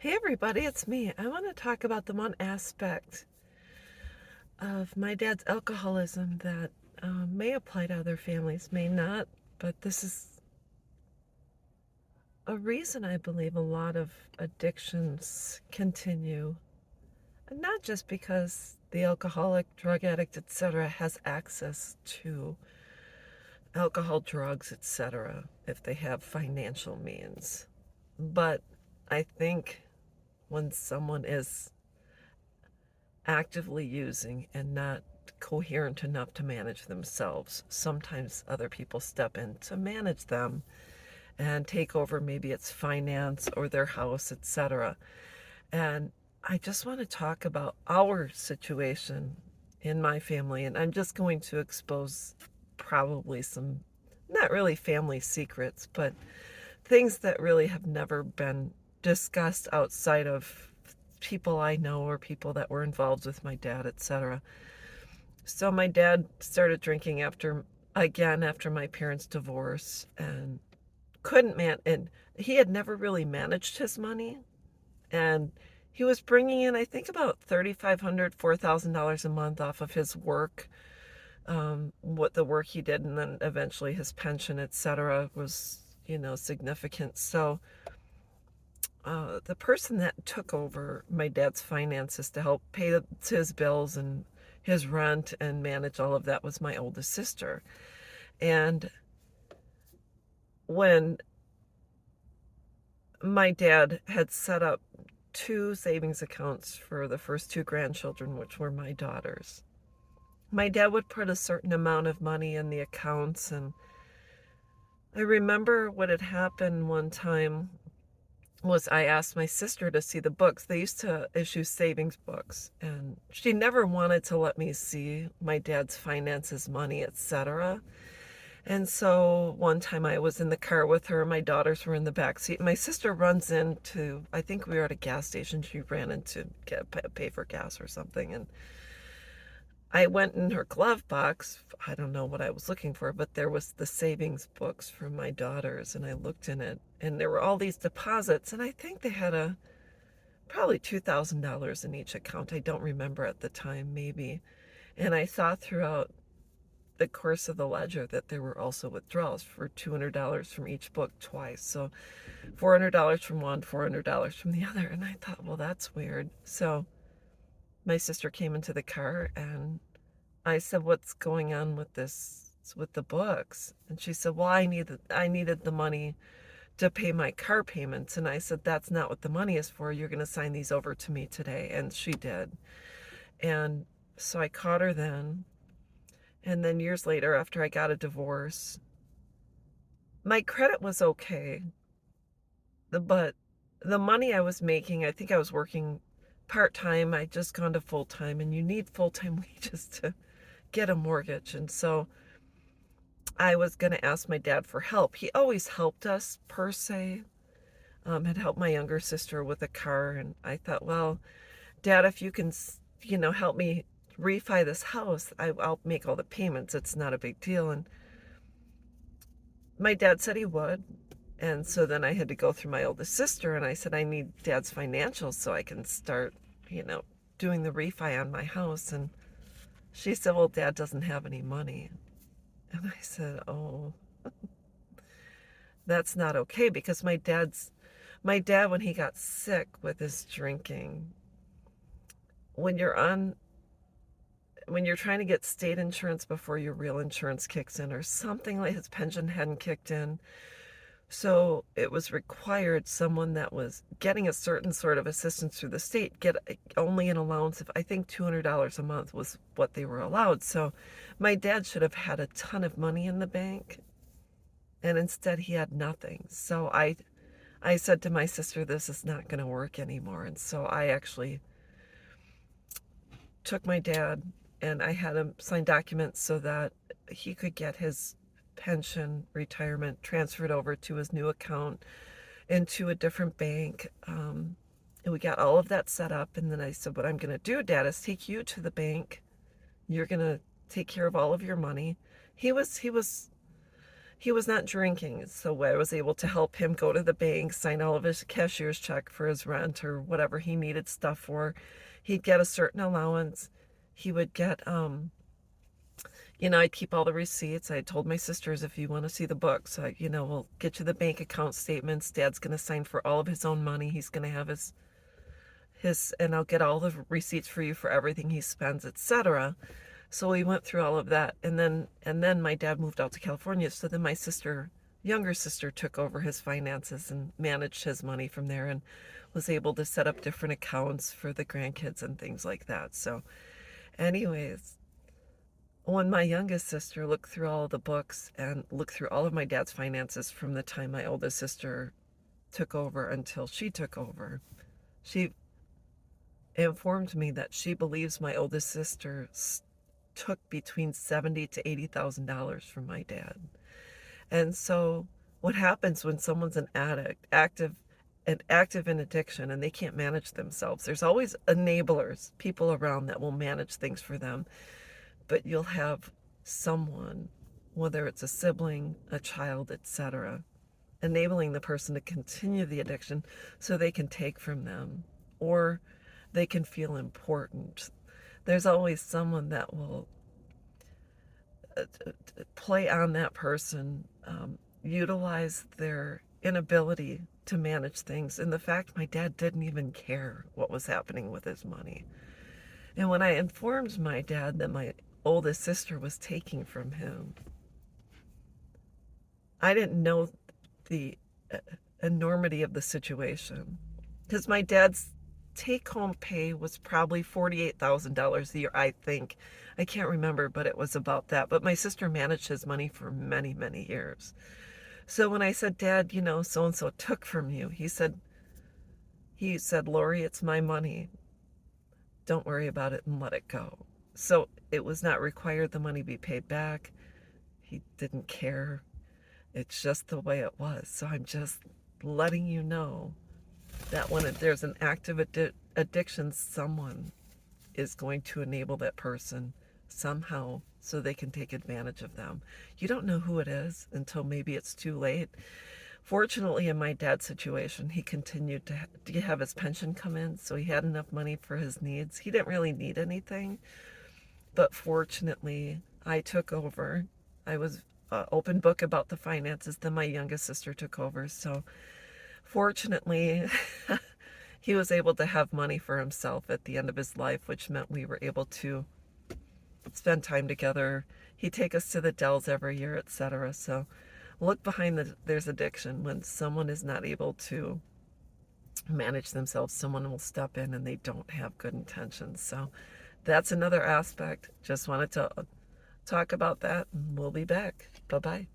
Hey everybody, it's me. I want to talk about the one aspect of my dad's alcoholism that may apply to other families, may not, but this is a reason I believe a lot of addictions continue. And not just because the alcoholic, drug addict, etc., has access to alcohol, drugs, etc., if they have financial means, but I think when someone is actively using and not coherent enough to manage themselves. Sometimes other people step in to manage them and take over, maybe it's finance or their house, etc. And I just want to talk about our situation in my family, and I'm just going to expose probably some not really family secrets, but things that really have never been discussed outside of people I know or people that were involved with my dad, etc. So my dad started drinking after my parents' divorce, and couldn't man and he had never really managed his money, and he was bringing in, I think, about $3,500, $4,000 a month off of his work, what the work he did, and then eventually his pension, etc., was significant. So the person that took over my dad's finances to help pay his bills and his rent and manage all of that was my oldest sister. And when my dad had set up two savings accounts for the first two grandchildren, which were my daughters, my dad would put a certain amount of money in the accounts. And I remember what had happened one time was I asked my sister to see the books. They used to issue savings books, and she never wanted to let me see my dad's finances, money, etc. And so one time I was in the car with her, my daughters were in the back seat. My sister runs into, I think we were at a gas station. She ran in to pay for gas or something, and I went in her glove box. I don't know what I was looking for, but there was the savings books for my daughters, and I looked in it, and there were all these deposits, and I think they had probably $2,000 in each account. I don't remember at the time, maybe. And I saw throughout the course of the ledger that there were also withdrawals for $200 from each book twice. So $400 from one, $400 from the other. And I thought, well, that's weird. So my sister came into the car, and I said, what's going on with this, with the books? And she said, well, I needed the money to pay my car payments. And I said, that's not what the money is for. You're going to sign these over to me today. And she did. And so I caught her then. And then years later, after I got a divorce, my credit was okay. But the money I was making, I think I was working part-time. I'd just gone to full-time, and you need full-time wages to get a mortgage. And so I was going to ask my dad for help. He always helped us, per se, had helped my younger sister with a car. And I thought, well, Dad, if you can, help me refi this house, I'll make all the payments. It's not a big deal. And my dad said he would. And so then I had to go through my oldest sister, and I said, I need Dad's financials so I can start, doing the refi on my house. And she said, well, Dad doesn't have any money. And I said, oh, that's not okay, because my dad, when he got sick with his drinking, when you're on when you're trying to get state insurance before your real insurance kicks in or something, like his pension hadn't kicked in. So it was required someone that was getting a certain sort of assistance through the state get only an allowance of, I think, $200 a month was what they were allowed. So my dad should have had a ton of money in the bank, and instead he had nothing. So I said to my sister, this is not going to work anymore. And so I actually took my dad, and I had him sign documents so that he could get his pension retirement transferred over to his new account into a different bank. And we got all of that set up. And then I said, what I'm going to do, Dad, is take you to the bank. You're going to take care of all of your money. He was he was not drinking, so I was able to help him go to the bank, sign all of his cashier's check for his rent or whatever he needed stuff for. He'd get a certain allowance. He would get, I'd keep all the receipts. I told my sisters, if you want to see the books, we'll get you the bank account statements. Dad's going to sign for all of his own money. He's going to have and I'll get all the receipts for you for everything he spends, etc. So we went through all of that, and then my dad moved out to California. So then my younger sister, took over his finances and managed his money from there, and was able to set up different accounts for the grandkids and things like that. So, anyways, when my youngest sister looked through all of the books and looked through all of my dad's finances from the time my oldest sister took over until she took over, she informed me that she believes my oldest sister took between $70,000 to $80,000 from my dad. And so what happens when someone's an addict, active in addiction, and they can't manage themselves? There's always enablers, people around that will manage things for them. But you'll have someone, whether it's a sibling, a child, etc., enabling the person to continue the addiction so they can take from them or they can feel important. There's always someone that will play on that person, utilize their inability to manage things, and the fact my dad didn't even care what was happening with his money. And when I informed my dad that my oldest sister was taking from him, I didn't know the enormity of the situation, because my dad's take-home pay was probably $48,000 a year, I think. I can't remember, but it was about that. But my sister managed his money for many, many years. So when I said, Dad, so-and-so took from you, he said, Lori, it's my money. Don't worry about it and let it go. So it was not required the money be paid back. He didn't care. It's just the way it was. So I'm just letting you know that when there's an active addiction, someone is going to enable that person somehow so they can take advantage of them. You don't know who it is until maybe it's too late. Fortunately, in my dad's situation, he continued to have his pension come in, so he had enough money for his needs. He didn't really need anything, but fortunately, I took over. I was open book about the finances. Then my youngest sister took over, so fortunately, he was able to have money for himself at the end of his life, which meant we were able to spend time together. He'd take us to the Dells every year, etc. So look behind there's addiction. When someone is not able to manage themselves, someone will step in and they don't have good intentions. So that's another aspect. Just wanted to talk about that, and we'll be back. Bye-bye.